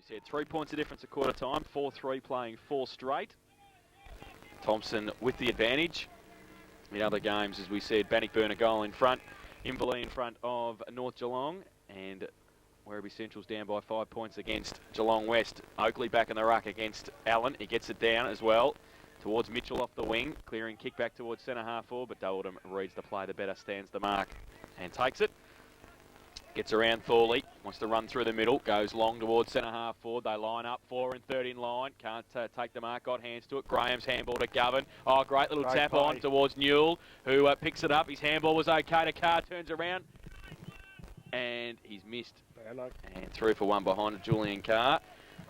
said. 3 points of difference at quarter time. 4-3 playing 4 straight. Thomson with the advantage. In other games, as we said, Bannockburn a goal in front. Inverleigh in front of North Geelong. And Werribee Central's down by 5 points against Geelong West. Oakley back in the ruck against Allen. He gets it down as well towards Mitchell off the wing. Clearing kick back towards centre half forward, but Oldham reads the play the better, stands the mark and takes it. Gets around Thorley, wants to run through the middle, goes long towards centre half forward. They line up, 4 and 3rd in line. Can't take the mark, got hands to it. Graham's handball to Govan. Oh, great little tap play on towards Newell, who picks it up. His handball was okay to Carr, turns around, and he's missed. And through for one behind Julian Carr.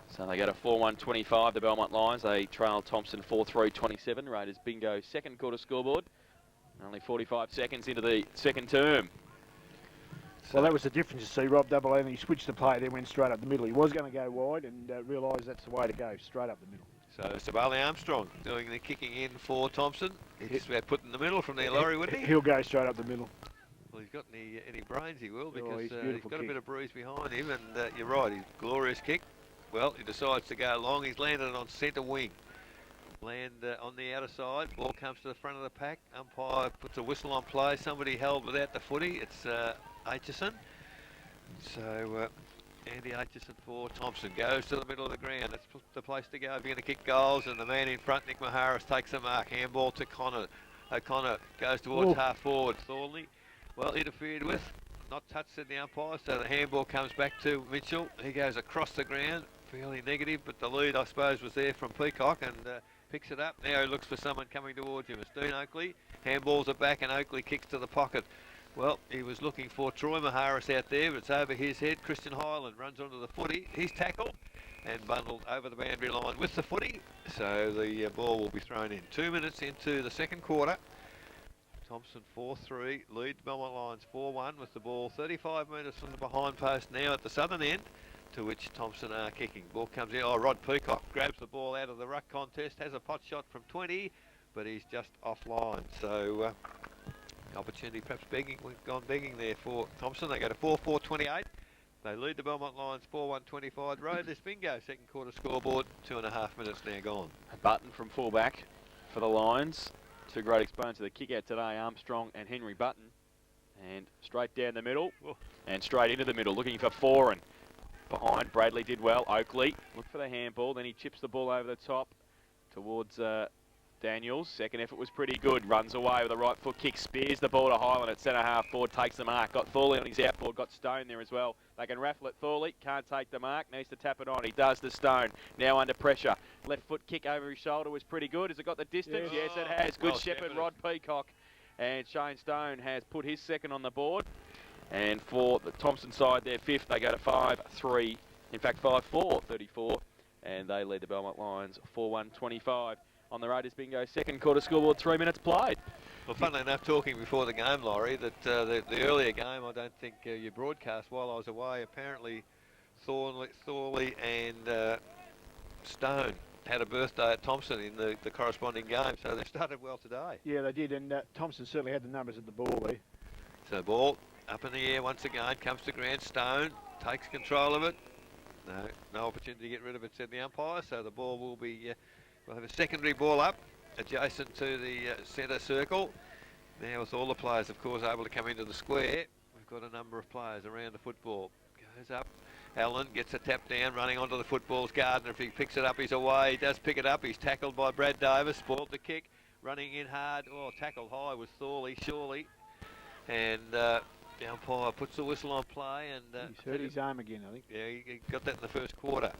So they go to 4-1-25, the Belmont Lions. They trail Thomson 4-3-27. Raiders bingo second quarter scoreboard. Only 45 seconds into the second term. Well, that was the difference, you see. Rob Double Anthony switched the play, then went straight up the middle. He was going to go wide and realised that's the way to go, straight up the middle. So Sabali Armstrong doing the kicking in for Thomson. He's about put in the middle from there, Laurie, wouldn't he? He'll go straight up the middle. Well, he's got any brains, he will, because he's got kick. a bit of bruise behind him, and you're right, he's glorious kick. Well, he decides to go long. He's landed it on centre wing. Land on the outer side. Ball comes to the front of the pack. Umpire puts a whistle on play. Somebody held without the footy. It's Aitchison. So Andy Aitchison for Thomson goes to the middle of the ground. That's the place to go if you're going to kick goals. And the man in front, Nick Maharis, takes the mark. Handball to Connor. O'Connor goes towards half forward. Thorley, well interfered with. Not touched in the umpire, so the handball comes back to Mitchell. He goes across the ground, fairly negative, but the lead, I suppose, was there from Peacock, and picks it up. Now he looks for someone coming towards him. It's Dean Oakley. Handballs are back, and Oakley kicks to the pocket. Well, he was looking for Troy Maharis out there, but it's over his head. Christian Hyland runs onto the footy. He's tackled and bundled over the boundary line with the footy. So the ball will be thrown in. 2 minutes into the second quarter. Thomson 4-3, lead Belmont Lions 4-1 with the ball 35 metres from the behind post now at the southern end, to which Thomson are kicking. Ball comes in. Oh, Rod Peacock grabs the ball out of the ruck contest, has a pot shot from 20, but he's just offline. So opportunity perhaps gone begging there for Thomson. They go to 4-4-28. They lead the Belmont Lions 4-1-25. Raiders bingo, second quarter scoreboard, 2.5 minutes now gone. A Button from fullback for the Lions. Two great exponents of the kick out today, Armstrong and Henry Button. And straight down the middle and straight into the middle, looking for Foran. Behind, Bradley did well. Oakley, look for the handball, then he chips the ball over the top towards Daniels. Second effort was pretty good. Runs away with a right foot kick, spears the ball to Hyland at centre half forward, takes the mark. Got Thorley on his outboard, got Stone there as well. They can raffle it. Thorley can't take the mark, needs to tap it on. He does to Stone. Now under pressure. Left foot kick over his shoulder was pretty good. Has it got the distance? Yes, it has. Good shepherd, Rod Peacock. And Shane Stone has put his second on the board. And for the Thomson side, their fifth, they go to 5-3. In fact, 5-4, 34. And they lead the Belmont Lions 4-1-25. On the Raiders bingo second quarter scoreboard, 3 minutes played. Well, funnily enough, talking before the game, Laurie, that the earlier game, I don't think you broadcast while I was away. Apparently, Thorley and Stone had a birthday at Thomson in the corresponding game, so they started well today. Yeah, they did, and Thomson certainly had the numbers at the ball there. So ball up in the air once again, comes to Grant. Stone takes control of it. No opportunity to get rid of it, said the umpire, so the ball will be... we'll have a secondary ball up, adjacent to the centre circle. Now with all the players, of course, able to come into the square, we've got a number of players around the football. Goes up, Allen gets a tap down, running onto the football's Gardner. If he picks it up, he's away. He does pick it up. He's tackled by Brad Davis, spoiled the kick, running in hard. Oh, tackled high with Thorley, surely. And the umpire puts the whistle on play. And he's hurt his arm again, I think. Yeah, he got that in the first quarter.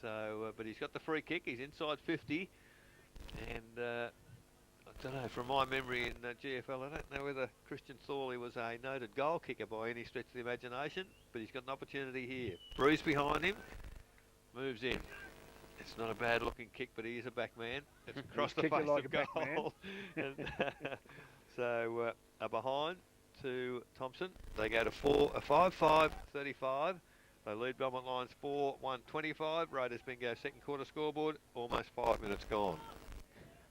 So, but he's got the free kick. He's inside 50, and I don't know. From my memory in GFL, I don't know whether Christian Thorley was a noted goal kicker by any stretch of the imagination. But he's got an opportunity here. Bruce behind him, moves in. It's not a bad-looking kick, but he is a back man. It's across the face like of a back goal. And, so behind to Thomson. They go to 5-5-35. They lead Belmont Lions 4-1-25. Raiders bingo second quarter scoreboard. Almost 5 minutes gone.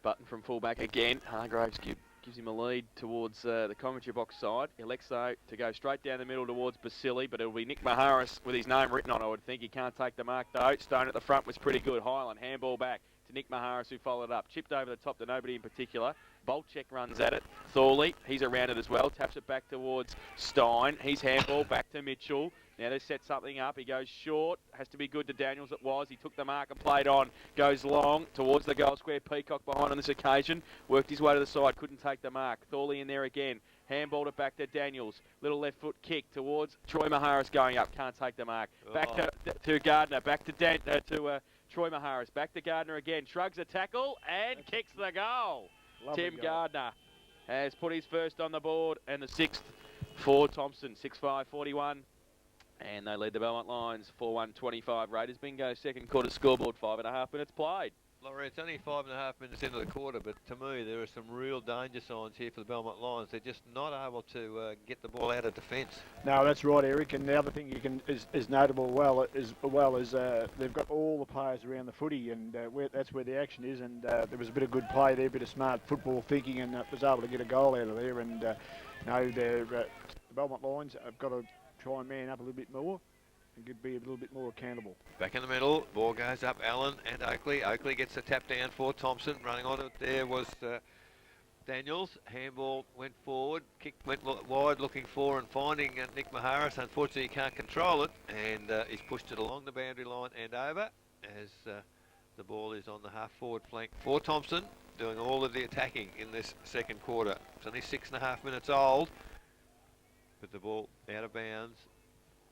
Button from fullback again. Hargraves gives him a lead towards the commentary box side. Elects, though, to go straight down the middle towards Basili, but it'll be Nick Maharis with his name written on, I would think. He can't take the mark, though. Stone at the front was pretty good. Highland, handball back to Nick Maharis, who followed up. Chipped over the top to nobody in particular. Bolchek runs at it. Thorley, he's around it as well. Taps it back towards Stein. He's handball back to Mitchell. Now they set something up. He goes short. Has to be good to Daniels. It was. He took the mark and played on. Goes long towards the goal square. Peacock behind on this occasion. Worked his way to the side. Couldn't take the mark. Thorley in there again. Handballed it back to Daniels. Little left foot kick towards Troy Maharis going up. Can't take the mark. Back to Gardner. Back to Troy Maharis. Back to Gardner again. Shrugs a tackle and kicks the goal. Lovely Tim goal. Gardner has put his first on the board and the sixth for Thomson. 6-5-41. And they lead the Belmont Lions 4-1-25. Raiders bingo, second quarter scoreboard, 5.5 minutes played. Laurie, it's only 5.5 minutes into the quarter, but to me there are some real danger signs here for the Belmont Lions. They're just not able to get the ball out of defence. No, that's right, Eric. And the other thing is notable is they've got all the players around the footy, and that's where the action is. And there was a bit of good play there, a bit of smart football thinking, and was able to get a goal out of there. And the Belmont Lions have got to try and man up a little bit more and be a little bit more accountable. Back in the middle, ball goes up, Allen and Oakley. Oakley gets a tap down for Thomson. Running on it there was Daniels. Handball went forward, kick went wide, looking for and finding Nick Maharis. Unfortunately, he can't control it, and he's pushed it along the boundary line and over as the ball is on the half-forward flank for Thomson, doing all of the attacking in this second quarter. It's only 6.5 minutes old, but the ball out of bounds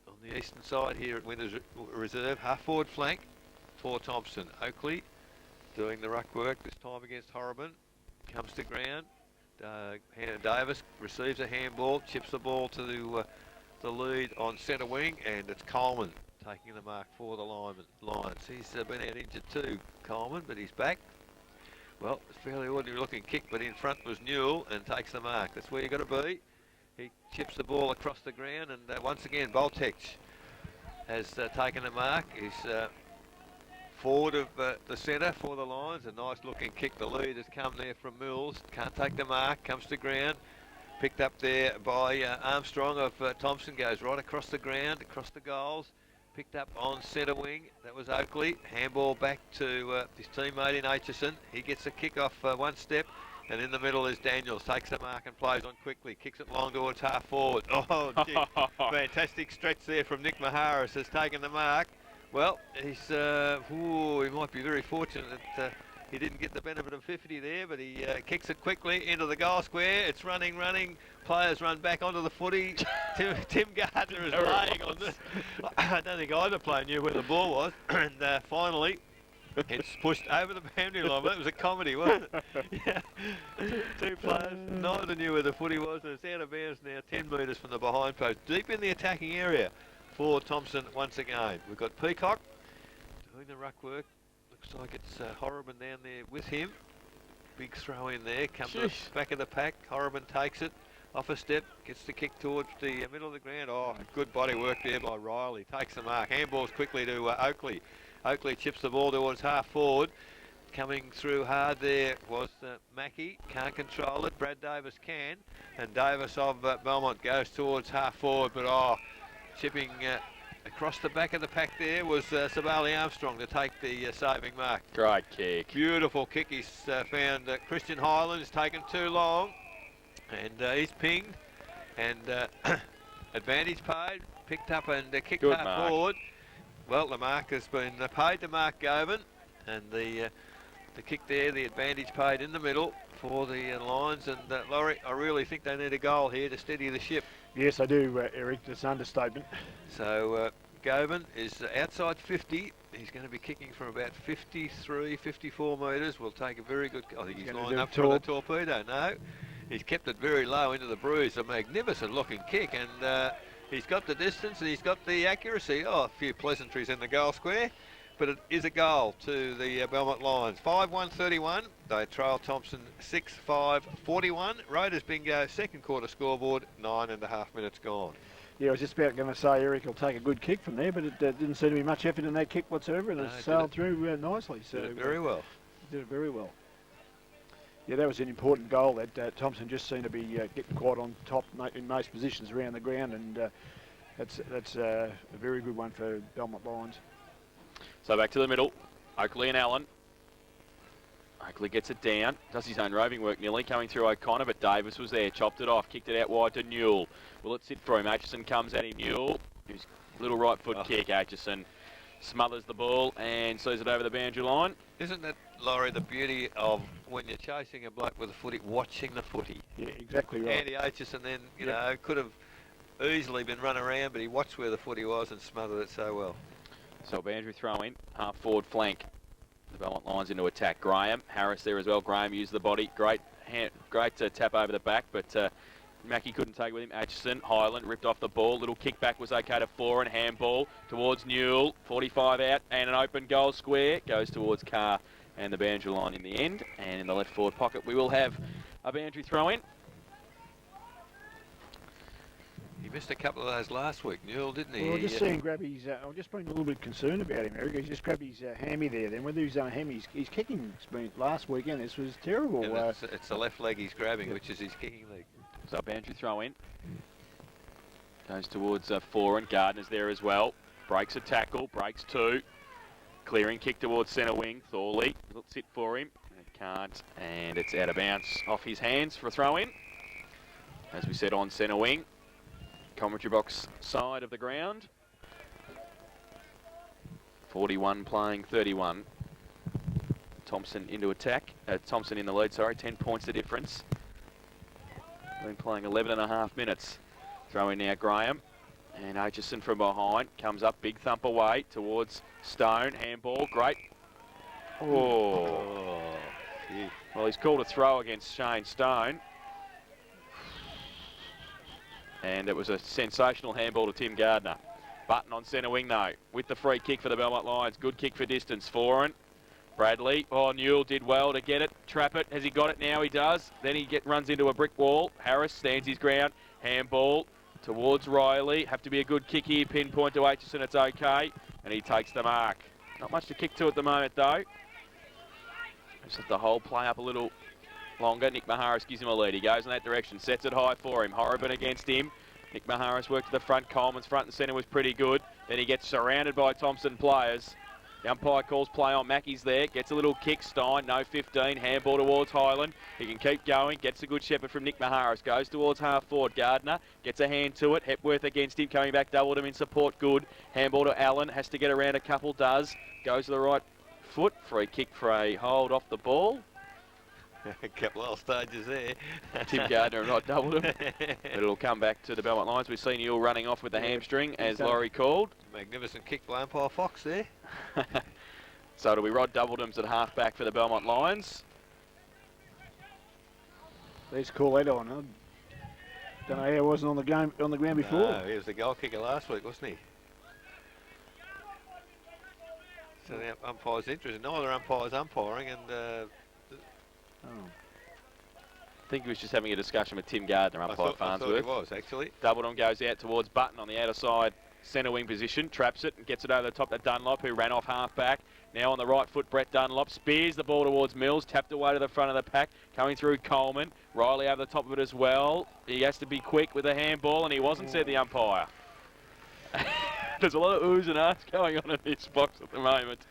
on the eastern side here at Winters Reserve. Half-forward flank for Thomson. Oakley doing the ruck work, this time against Horriban. Comes to ground. Davis receives a handball, chips the ball to the lead on centre wing, and it's Coleman taking the mark for the Lions. He's been out injured too, Coleman, but he's back. Well, it's a fairly ordinary looking kick, but in front was Newell and takes the mark. That's where you've got to be. He chips the ball across the ground, and once again, Boltech has taken the mark. He's forward of the centre for the Lions. A nice looking kick. The lead has come there from Mills. Can't take the mark. Comes to ground. Picked up there by Armstrong of Thomson. Goes right across the ground, across the goals. Picked up on centre wing. That was Oakley. Handball back to his teammate in Aitchison. He gets a kick off one step. And in the middle is Daniels, takes the mark and plays on quickly, kicks it long towards half forward. Oh, gee, fantastic stretch there from Nick Maharis, has taken the mark. Well, he might be very fortunate that he didn't get the benefit of 50 there, but he kicks it quickly into the goal square. It's running. Players run back onto the footy. Tim Gardner is laying on this. I don't think either player knew where the ball was. And finally, it's pushed over the boundary line. That was a comedy, wasn't it? Yeah. Two players, neither knew where the footy was, and it's out of bounds now, 10 metres from the behind post, deep in the attacking area for Thomson once again. We've got Peacock doing the ruck work. Looks like it's Horriban down there with him. Big throw in there, comes to the back of the pack. Horriban takes it off a step, gets the kick towards the middle of the ground. Oh, good body work there by Riley. Takes the mark. Handballs quickly to Oakley. Oakley chips the ball towards half forward. Coming through hard there was Mackie. Can't control it. Brad Davis can. And Davis of Belmont goes towards half forward. But chipping across the back of the pack there was Sabali Armstrong to take the saving mark. Great kick. Beautiful kick. He's found Christian Highland. Has taken too long. And he's pinged. And advantage paid. Picked up and kicked half forward. Well, the mark has been paid to Mark Govan, and the kick there, the advantage paid in the middle for the Lions. And Laurie, I really think they need a goal here to steady the ship. Yes, I do, Eric. That's an understatement. So Govan is outside 50. He's going to be kicking from about 53, 54 metres. We'll take a very good... I think he's lined up for the torpedo. No, he's kept it very low into the bruise. A magnificent looking kick, and... he's got the distance and he's got the accuracy. Oh, a few pleasantries in the goal square, but it is a goal to the Belmont Lions. 5-1-31. They trail Thomson 6-5-41. Raiders bingo, second quarter scoreboard, 9.5 minutes gone. Yeah, I was just about going to say Eric will take a good kick from there, but it didn't seem to be much effort in that kick whatsoever, and it sailed through nicely. So did it very well. Did it very well. Yeah, that was an important goal. That Thomson just seemed to be getting quite on top in most positions around the ground, and that's a very good one for Belmont Lions. So back to the middle, Oakley and Allen. Oakley gets it down, does his own roving work nearly, coming through O'Connor, but Davis was there, chopped it off, kicked it out wide to Newell. Will it sit for him? Aitchison comes at him, Newell. His little right foot kick, Aitchison smothers the ball and sees it over the boundary line. Isn't that, Laurie, the beauty of when you're chasing a bloke with a footy, watching the footy? Yeah, exactly right. Andy Aitchison then, you know, could have easily been run around, but he watched where the footy was and smothered it so well. So boundary throw in, half forward flank. The Belmont Lions into attack. Graham, Harris there as well. Graham used the body. Great tap over the back, but Mackie couldn't take it with him. Aitchison, Highland ripped off the ball. Little kickback was okay to Four and handball towards Newell. 45 out and an open goal square. Goes towards Carr and the boundary line in the end. And in the left forward pocket we will have a boundary throw in. He missed a couple of those last week, Newell, didn't he? Well, just seeing grab his, I've just been a little bit concerned about him, Eric. He's just grabbed his hammy there. Then whether he's hammy, his kicking speed last weekend, this was terrible. It's the left leg he's grabbing, which is his kicking leg. So boundary throw in. Goes towards Four and Gardner's there as well. Breaks a tackle, breaks two. Clearing kick towards centre wing. Thorley, it'll sit for him. It can't, and it's out of bounds off his hands for a throw in. As we said, on centre wing. Commentary box side of the ground. 41 playing 31. Thomson into attack. Thomson in the lead, sorry. 10 points the difference. Been playing 11.5 minutes. Throwing now Graham. And Aitchison from behind. Comes up, big thump away towards Stone. Handball, great. Oh. Well, he's called a throw against Shane Stone. And it was a sensational handball to Tim Gardner. Button on centre wing though, with the free kick for the Belmont Lions. Good kick for distance. Foreign. Bradley. Oh, Newell did well to get it. Trap it. Has he got it now? He does. Then he runs into a brick wall. Harris stands his ground. Handball towards Riley. Have to be a good kick here. Pinpoint to Aitchison. It's okay. And he takes the mark. Not much to kick to at the moment though. Just let the whole play up a little longer. Nick Maharis gives him a lead. He goes in that direction. Sets it high for him. Horriban against him. Nick Maharis worked to the front. Coleman's front and centre was pretty good. Then he gets surrounded by Thomson players. The umpire calls play on. Mackey's there. Gets a little kick. Stein, no 15. Handball towards Highland. He can keep going. Gets a good shepherd from Nick Maharis. Goes towards half forward. Gardner gets a hand to it. Hepworth against him. Coming back. Doubled him in support. Good. Handball to Allen. Has to get around a couple. Does. Goes to the right foot. Free kick for a hold off the ball. A couple of stages there. Tim Gardner not doubled him. But it'll come back to the Belmont Lions. We've seen you all running off with the hamstring, as Laurie called. Magnificent kick by umpire Fox there. So it'll be Rod Doubledums at half back for the Belmont Lions. Let's call that on. I don't know how he wasn't on the ground before. No, he was the goal kicker last week, wasn't he? So the umpire's interested. No other umpire's umpiring, and I think he was just having a discussion with Tim Gardner, umpire Farnsworth. I thought he was, actually. Doubledum goes out towards Button on the outer side centre wing position, traps it and gets it over the top to Dunlop, who ran off half back. Now on the right foot, Brett Dunlop spears the ball towards Mills, tapped away to the front of the pack, coming through Coleman. Riley over the top of it as well. He has to be quick with a handball, and he wasn't, said the umpire. There's a lot of oohs and ahs going on in this box at the moment.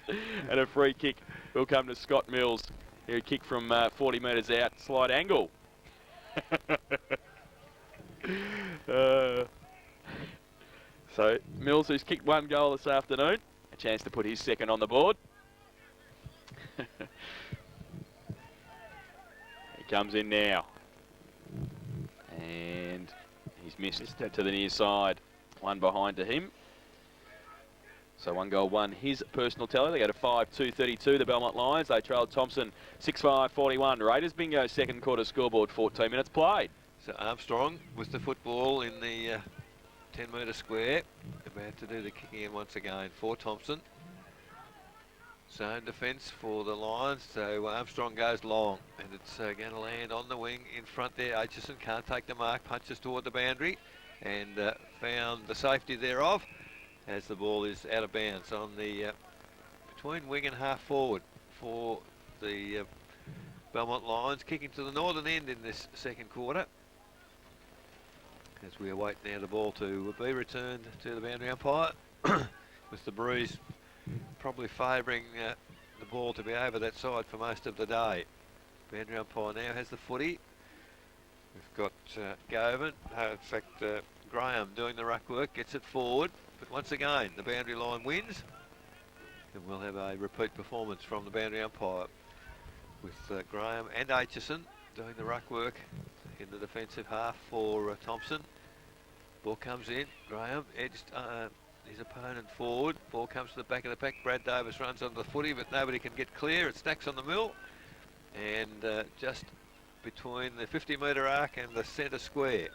And a free kick will come to Scott Mills. He'll kick from 40 metres out, slide angle. So Mills, who's kicked one goal this afternoon, a chance to put his second on the board. He comes in now. And he's missed to the near side. One behind to him. So 1 goal, 1 his personal tally. They go to 5-2-32, the Belmont Lions. They trailed Thomson 6-5-41. Raiders bingo second quarter scoreboard, 14 minutes played. So Armstrong with the football in the 10-metre square. About to do the kicking in once again for Thomson. Zone defence for the Lions. So Armstrong goes long, and it's going to land on the wing in front there. Aitchison can't take the mark, punches toward the boundary, and found the safety thereof, as the ball is out of bounds on the between wing and half forward for the Belmont Lions kicking to the northern end in this second quarter. As we await now the ball to be returned to the boundary umpire, with the breeze probably favouring the ball to be over that side for most of the day. Boundary umpire now has the footy. We've got Govan, in fact Graham doing the ruck work, gets it forward, but once again the boundary line wins, and we'll have a repeat performance from the boundary umpire with Graham and Aitchison doing the ruck work in the defensive half for Thomson. Ball comes in, Graham edged his opponent forward, ball comes to the back of the pack, Brad Davis runs onto the footy but nobody can get clear, it stacks on the mill, and just between the 50-metre arc and the centre square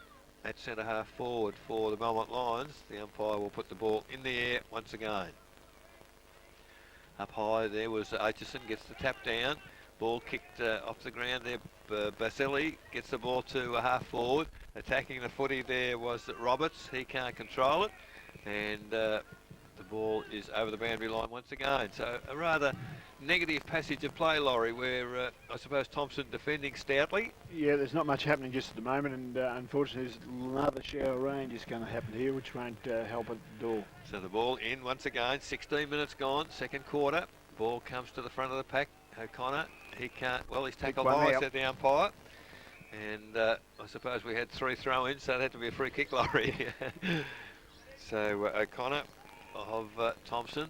at centre half forward for the Belmont Lions, the umpire will put the ball in the air once again. Up high there was Aitchison, gets the tap down, ball kicked off the ground there. Basili gets the ball to half forward. Attacking the footy there was Roberts. He can't control it, and the ball is over the boundary line once again. So a rather negative passage of play, Laurie, where I suppose Thomson defending stoutly. Yeah, there's not much happening just at the moment, and unfortunately there's another shower of rain just going to happen here, which won't help at all. So the ball in once again. 16 minutes gone, second quarter. Ball comes to the front of the pack. O'Connor, he can't, well, he's tackled high, said the umpire. And I suppose we had 3 throw-ins, so it had to be a free kick, Laurie. So O'Connor of Thomson.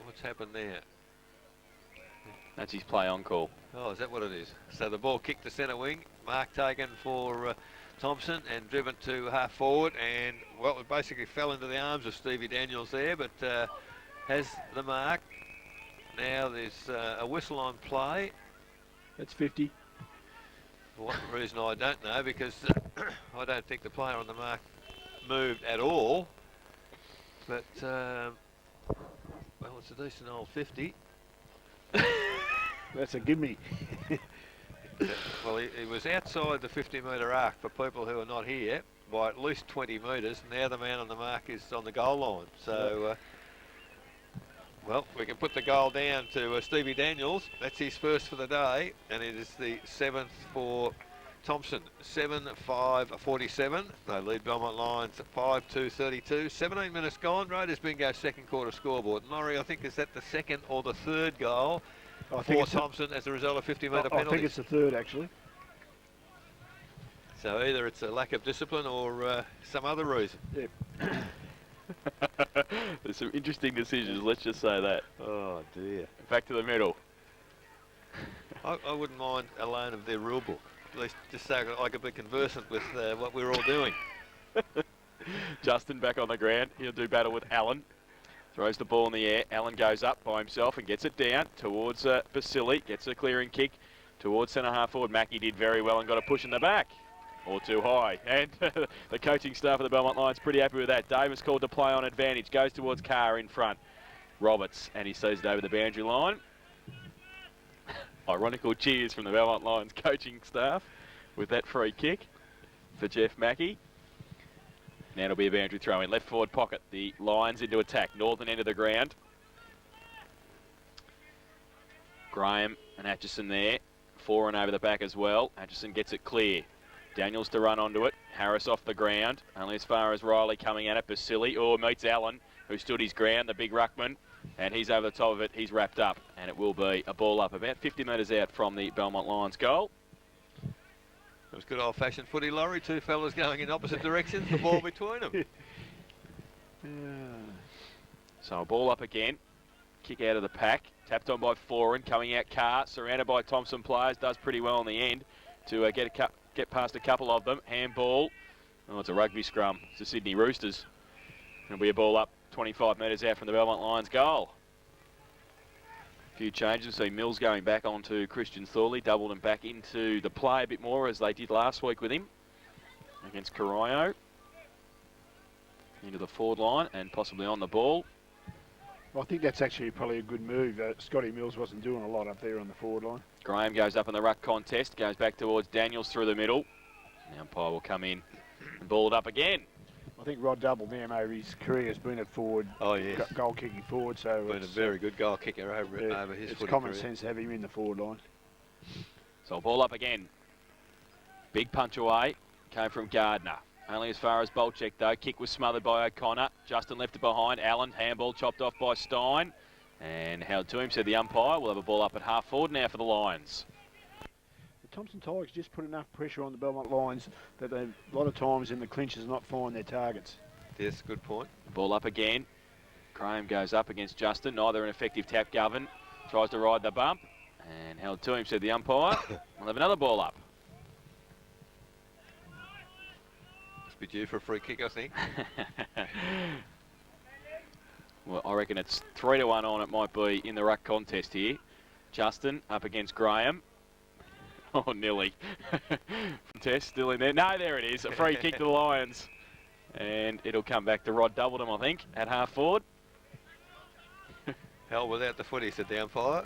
What's happened there? That's his play on call. Oh, is that what it is? So the ball kicked to centre wing. Mark taken for Thomson and driven to half forward. And, well, it basically fell into the arms of Stevie Daniels there, but has the mark. Now there's a whistle on play. That's 50. For what reason I don't know, because I don't think the player on the mark moved at all. But, well, it's a decent old 50. That's a gimme. Well, he was outside the 50-metre arc for people who are not here by at least 20 metres. Now the man on the mark is on the goal line. So, well, we can put the goal down to Stevie Daniels. That's his first for the day, and it is the 7th for Thomson. 7-5-47. They lead Belmont Lions at 5-2-32. 17 minutes gone. Raiders bingo second quarter scoreboard. Laurie, I think, is that the second or the third goal for Thomson as a result of 50-metre penalties? I think it's the third, actually. So either it's a lack of discipline or some other reason. Yep. There's some interesting decisions, let's just say that. Oh dear. Back to the middle. I wouldn't mind a loan of their rule book, at least just so I could be conversant with what we're all doing. Justin back on the ground. He'll do battle with Allen. Throws the ball in the air. Allen goes up by himself and gets it down towards Basili. Gets a clearing kick towards centre half forward. Mackie did very well and got a push in the back. Or too high. And the coaching staff of the Belmont Lions pretty happy with that. Davis called to play on advantage. Goes towards Carr in front. Roberts, and he sees it over the boundary line. Ironical cheers from the Belmont Lions coaching staff with that free kick for Jeff Mackie. Now it'll be a boundary throw in. Left forward pocket. The Lions into attack. Northern end of the ground. Graham and Aitchison there. 4 and over the back as well. Aitchison gets it clear. Daniels to run onto it. Harris off the ground. Only as far as Riley coming at it. Basili meets Allen, who stood his ground, the big ruckman. And he's over the top of it. He's wrapped up. And it will be a ball up about 50 metres out from the Belmont Lions goal. It was good old-fashioned footy, Laurie. 2 fellas going in opposite directions. The ball between them. So a ball up again. Kick out of the pack. Tapped on by Foran. Coming out Carr. Surrounded by Thomson players. Does pretty well in the end to get past a couple of them. Handball. Oh, it's a rugby scrum. It's the Sydney Roosters. It'll be a ball up 25 metres out from the Belmont Lions goal. A few changes. See Mills going back onto Christian Thorley. Doubled him back into the play a bit more as they did last week with him against Carayo. Into the forward line and possibly on the ball. Well, I think that's actually probably a good move. Scotty Mills wasn't doing a lot up there on the forward line. Graham goes up in the ruck contest, goes back towards Daniels through the middle. The umpire will come in and ball it up again. I think Rod Double now over his career has been a forward, Oh, yes. goal kicking forward. So Been a very good goal kicker over his it's footy common career. sense to have him in the forward line. So ball up again. Big punch away. Came from Gardner. Only as far as Bolchek though. Kick was smothered by O'Connor. Justin left it behind. Allen. Handball chopped off by Stein. And held to him, said the umpire. We'll have a ball up at half forward now for the Lions. The Thomson Tigers just put enough pressure on the Belmont Lions that they, a lot of times in the clinches, not find their targets. Yes, good point. Ball up again. Graham goes up against Justin. Neither an effective tap. Govan tries to ride the bump. And held to him, said the umpire. We'll have another ball up. Must be due for a free kick, I think. Well, I reckon it's 3-1 on. It might be in the ruck contest here. Justin up against Graham. Oh, nearly. Test still in there. No, there it is. A free kick to the Lions. And it'll come back to Rod Doubledham, I think, at half forward. Hell without the footy, said the umpire.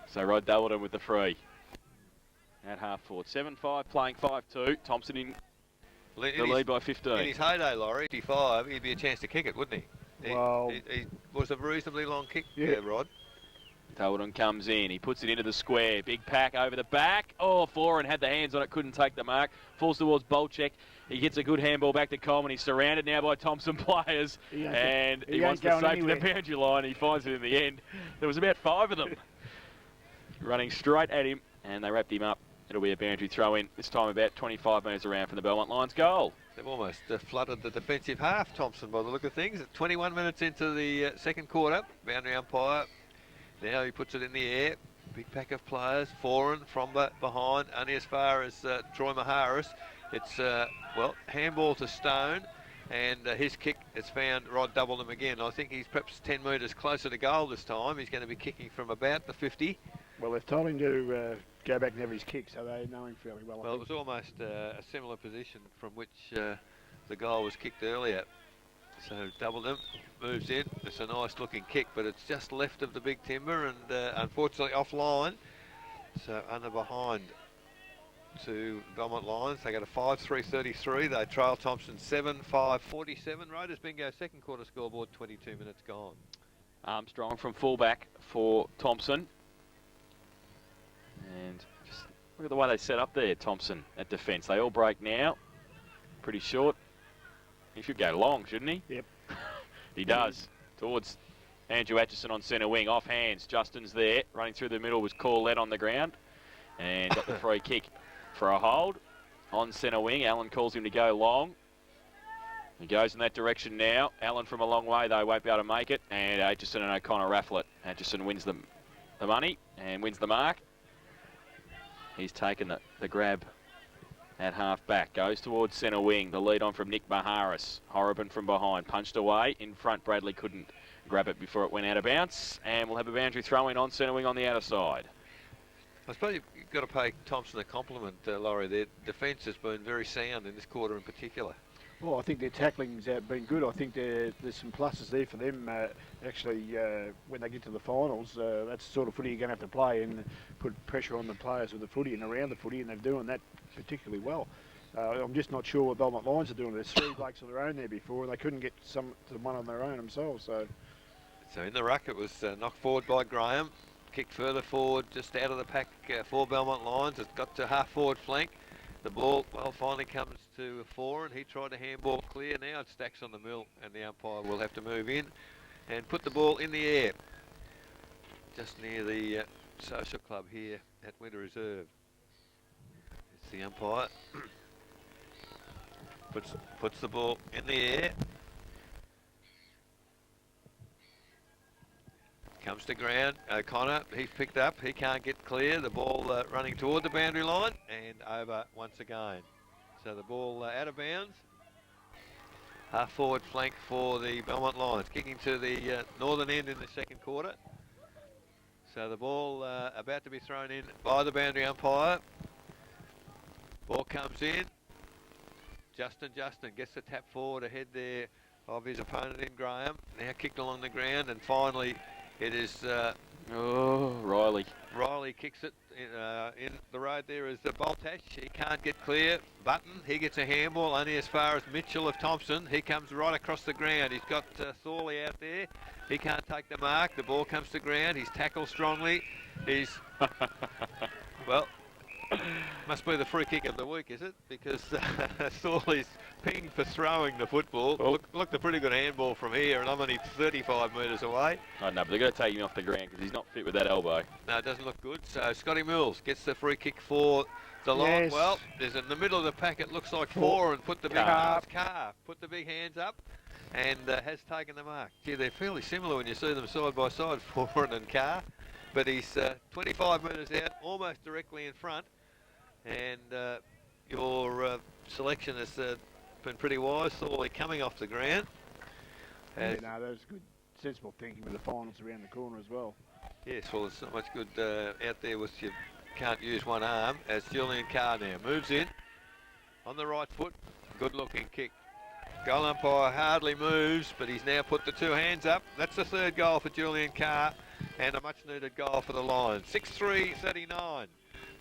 So Rod Doubledham with the free. At half forward. 7-5, playing 5-2. Thomson in the lead by 15. In his heyday, Laurie, 85, he'd be a chance to kick it, wouldn't he? Well, he was a reasonably long kick, yeah, Rod. Doubledham comes in. He puts it into the square. Big pack over the back. Oh, Foran had the hands on it, couldn't take the mark. Falls towards Bolchek. He gets a good handball back to Coleman. He's surrounded now by Thomson players. And he wants to save to the boundary line. He finds it in the end. There was about 5 of them running straight at him, and they wrapped him up. It'll be a boundary throw in, this time about 25 metres around from the Belmont Lions goal. They've almost flooded the defensive half, Thomson, by the look of things. 21 minutes into the second quarter, boundary umpire. Now he puts it in the air. Big pack of players. Foran from behind, only as far as Troy Maharis. It's, well, handball to Stone. And his kick has found Rod Doubledham again. I think he's perhaps 10 metres closer to goal this time. He's going to be kicking from about the 50. Well, they've told him to go back and have his kick, so they know him fairly well. Well, it was almost a similar position from which the goal was kicked earlier. So Doubledham moves in. It's a nice looking kick, but it's just left of the big timber and unfortunately offline. So under behind to Belmont Lions. They got a 5-3-33. They trail Thomson 7-5-47. Raiders bingo, second quarter scoreboard, 22 minutes gone. Armstrong from fullback for Thomson. And just look at the way they set up there, Thomson, at defence. They all break now. Pretty short. He should go long, shouldn't he? Yep. He does. Towards Andrew Atchison on centre wing. Off hands. Justin's there. Running through the middle was Corlett on the ground. And got the free kick for a hold. On centre wing. Allen calls him to go long. He goes in that direction now. Allen from a long way, though, won't be able to make it. And Atchison and O'Connor raffle it. Atchison wins the money and wins the mark. He's taken the grab at half back. Goes towards centre wing. The lead on from Nick Maharis. Horriban from behind. Punched away. In front, Bradley couldn't grab it before it went out of bounds. And we'll have a boundary throw in on centre wing on the outer side. I suppose you've got to pay Thomson a compliment, Laurie. Their defence has been very sound in this quarter in particular. Well, I think their tackling's been good. I think there's some pluses there for them. Actually, when they get to the finals, that's the sort of footy you're going to have to play and put pressure on the players with the footy and around the footy, and they're doing that particularly well. I'm just not sure what Belmont Lions are doing. There's 3 blokes on their own there before, and they couldn't get one on their own themselves. So in the ruck, it was knocked forward by Graham, kicked further forward, just out of the pack for Belmont Lions. It's got to half forward flank. The ball, well, finally comes to 4, and he tried to handball clear. Now it stacks on the mill, and the umpire will have to move in and put the ball in the air, just near the social club here at Winter Reserve. It's the umpire. puts the ball in the air. Comes to ground. O'Connor, he's picked up. He can't get clear. The ball running toward the boundary line and over once again. So the ball out of bounds. Half forward flank for the Belmont Lions. Kicking to the northern end in the second quarter. So the ball about to be thrown in by the boundary umpire. Ball comes in. Justin gets the tap forward ahead there of his opponent in Graham. Now kicked along the ground, and finally it is Oh, Riley. Riley kicks it in the road. There is the Boltash. He can't get clear. Button, he gets a handball only as far as Mitchell of Thomson. He comes right across the ground. He's got Thorley out there. He can't take the mark. The ball comes to ground. He's tackled strongly. He's, well, must be the free kick of the week, is it? Because Thorley's pinged for throwing the football. Oh. Looked a pretty good handball from here, and I'm only 35 metres away. Oh, no, but they've got to take him off the ground because he's not fit with that elbow. No, it doesn't look good. So Scotty Mills gets the free kick for the line. Yes. Well, there's in the middle of the pack, it looks like four, and put the big Carr. Put the big hands up and has taken the mark. Gee, they're fairly similar when you see them side by side, Foran and Carr. But he's 25 metres out, almost directly in front. And your selection has been pretty wise. Thorley coming off the ground. Yeah, no, that was good, sensible thinking with the finals around the corner as well. Yes, well, there's not much good out there with you can't use one arm. As Julian Carr now moves in on the right foot. Good looking kick. Goal umpire hardly moves, but he's now put the two hands up. That's the third goal for Julian Carr and a much needed goal for the Lions. 6-3-39.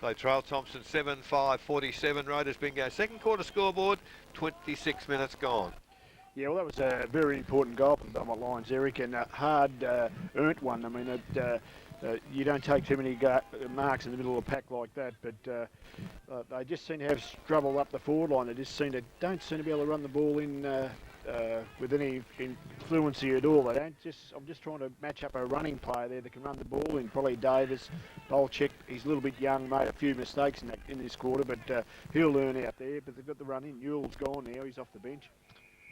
They trail Thomson 7-5-47. Raiders bingo. Second quarter scoreboard, 26 minutes gone. Yeah, well, that was a very important goal for the Belmont Lions, Eric, and a hard earned one. I mean, you don't take too many marks in the middle of a pack like that, but they just seem to have trouble up the forward line. They just don't seem to be able to run the ball in with any fluency at all. They don't. I'm just trying to match up a running player there that can run the ball in. Probably Davis, Bolchek. He's a little bit young, made a few mistakes in this quarter, but he'll learn out there. But they've got the run in. Ewell's gone now. He's off the bench.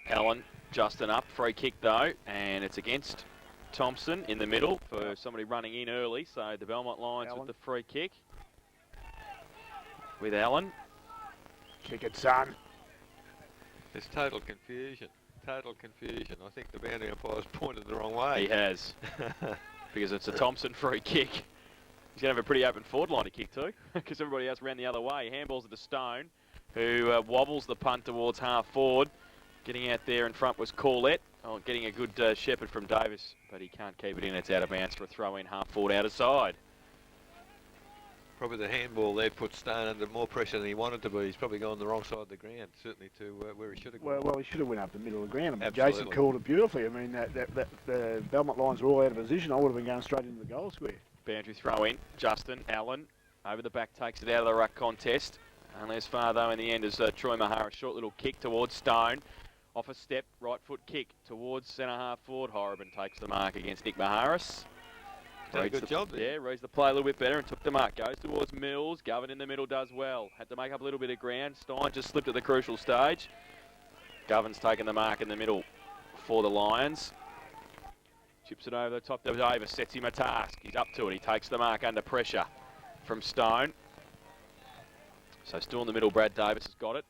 Allen, Justin up, free kick though, and it's against Thomson in the middle for somebody running in early. So the Belmont Lions with the free kick. With Allen. Kick it, son. There's total confusion. Total confusion. I think the boundary umpire's pointed the wrong way. He has. Because it's a Thomson free kick. He's going to have a pretty open forward line to kick too, because everybody else ran the other way. Handballs it to Stone, who wobbles the punt towards half forward. Getting out there in front was Corlett. Oh, getting a good shepherd from Davis, but he can't keep it in. It's out of bounds for a throw in half forward out of side. Probably the handball there put Stone under more pressure than he wanted to be. He's probably gone the wrong side of the ground, certainly to where he should have gone. Well, he should have went up the middle of the ground. I mean, Absolutely. Jason called it beautifully. I mean, the Belmont Lions were all out of position. I would have been going straight into the goal square. Boundary throw in. Justin Allen over the back takes it out of the ruck contest. Only as far though in the end as Troy Mahara. Short little kick towards Stone. Off a step, right foot kick towards centre half forward. Horrobin takes the mark against Nick Maharis. Did a good job there. Yeah, reads the play a little bit better and took the mark. Goes towards Mills. Govern in the middle does well. Had to make up a little bit of ground. Stein just slipped at the crucial stage. Govern's taken the mark in the middle for the Lions. Chips it over the top to Davis. Sets him a task. He's up to it. He takes the mark under pressure from Stone. So still in the middle, Brad Davis has got it.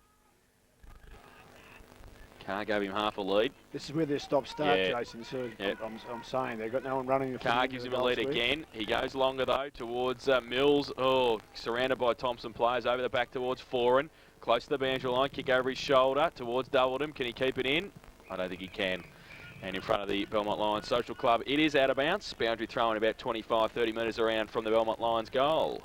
Carr gave him half a lead. This is where their stop-start, Yeah. Jason. So Yeah. I'm saying they've got no one running. Carr gives him a lead again. He goes longer though towards Mills. Oh, surrounded by Thomson players over the back towards Foran. Close to the boundary line. Kick over his shoulder towards Doubledham. Can he keep it in? I don't think he can. And in front of the Belmont Lions Social Club, it is out of bounds. Boundary throwing about 25-30 metres around from the Belmont Lions goal.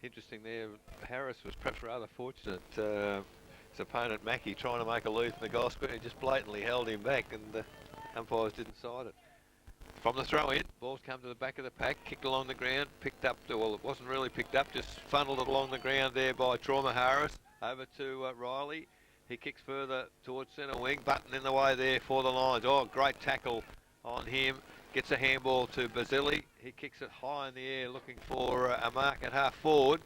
Interesting there. Harris was perhaps rather fortunate. His opponent Mackie trying to make a lead from the goal square, just blatantly held him back, and the umpires didn't side it. From the throw in, balls come to the back of the pack, kicked along the ground, picked up, well, it wasn't really picked up, just funneled it along the ground there by Trauma Harris, over to Riley. He kicks further towards centre wing, Button in the way there for the Lions. Oh, great tackle on him. Gets a handball to Basili. He kicks it high in the air, looking for a mark at half forward.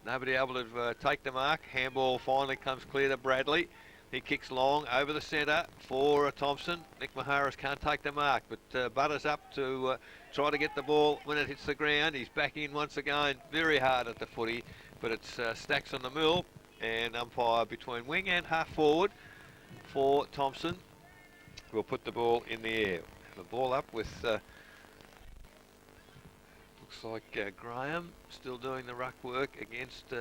Nobody able to take the mark. Handball finally comes clear to Bradley. He kicks long over the centre for Thomson. Nick Maharis can't take the mark, but butters up to try to get the ball when it hits the ground. He's back in once again, very hard at the footy, but it's stacks on the mill, and umpire between wing and half forward for Thomson will put the ball in the air. The ball up with looks like Graham still doing the ruck work against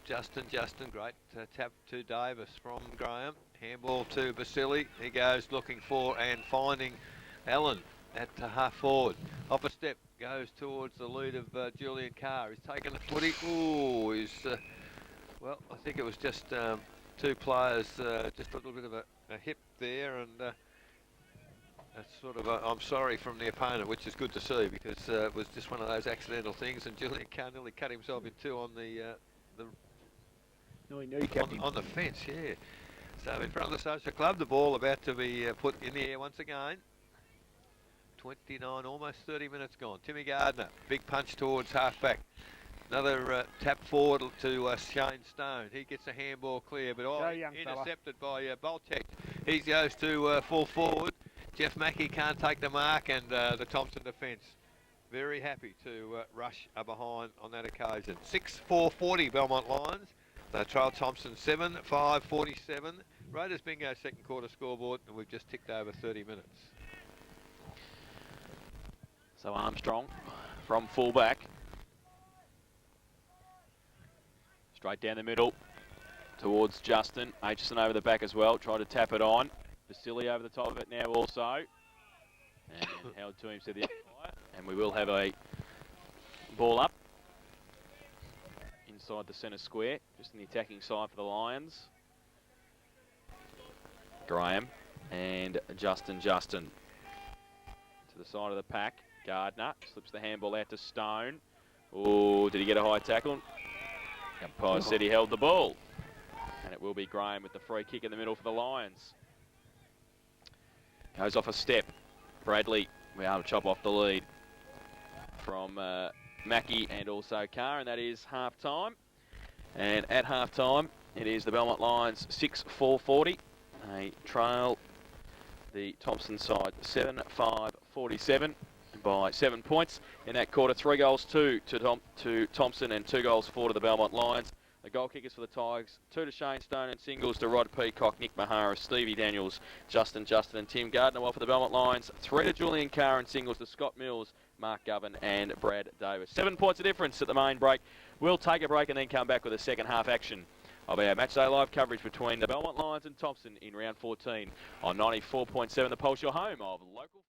Justin. Great tap to Davis from Graham. Handball to Basili. He goes looking for and finding Allen. at half forward. Off a step, goes towards the lead of Julian Carr. He's taken the footy. Ooh, he's, well, I think it was just two players, just a little bit of a hip there, and that's sort of I'm sorry from the opponent, which is good to see, because it was just one of those accidental things, and Julian Carr nearly cut himself in two on the on the fence, yeah. So in front of the Social Club, the ball about to be put in the air once again. 29, almost 30 minutes gone. Timmy Gardner, big punch towards halfback. Another tap forward to Shane Stone. He gets a handball clear, but intercepted by Boltek. He goes to full forward. Jeff Mackey can't take the mark, and the Thomson defence very happy to rush behind on that occasion. 6-4-40 Belmont Lions. They trail Thomson 7-5-47. Raiders Bingo second quarter scoreboard, and we've just ticked over 30 minutes. So Armstrong from fullback. Straight down the middle towards Justin. Aitchison over the back as well. Tried to tap it on. Vasily over the top of it now also. And held to him to the umpire. And we will have a ball up inside the centre square, just in the attacking side for the Lions. Graham and Justin to the side of the pack. Gardner slips the handball out to Stone. Oh, did he get a high tackle? Umpire said he held the ball. And it will be Graham with the free kick in the middle for the Lions. Goes off a step. Bradley, we're able to chop off the lead from Mackey and also Carr, and that is half time. And at half time, it is the Belmont Lions 6-4-40. They trail the Thomson side 7-5-47 by 7 points in that quarter. 3 goals, 2 to Thomson, and 2 goals, 4 to the Belmont Lions. The goal kickers for the Tigers, 2 to Shane Stone, and singles to Rod Peacock, Nick Mahara, Stevie Daniels, Justin and Tim Gardner. While for the Belmont Lions, 3 to Julian Carr, and singles to Scott Mills, Mark Govan and Brad Davis. 7 points of difference at the main break. We'll take a break and then come back with a second half action of our matchday live coverage between the Belmont Lions and Thomson in round 14 on 94.7 The Pulse, your home of local.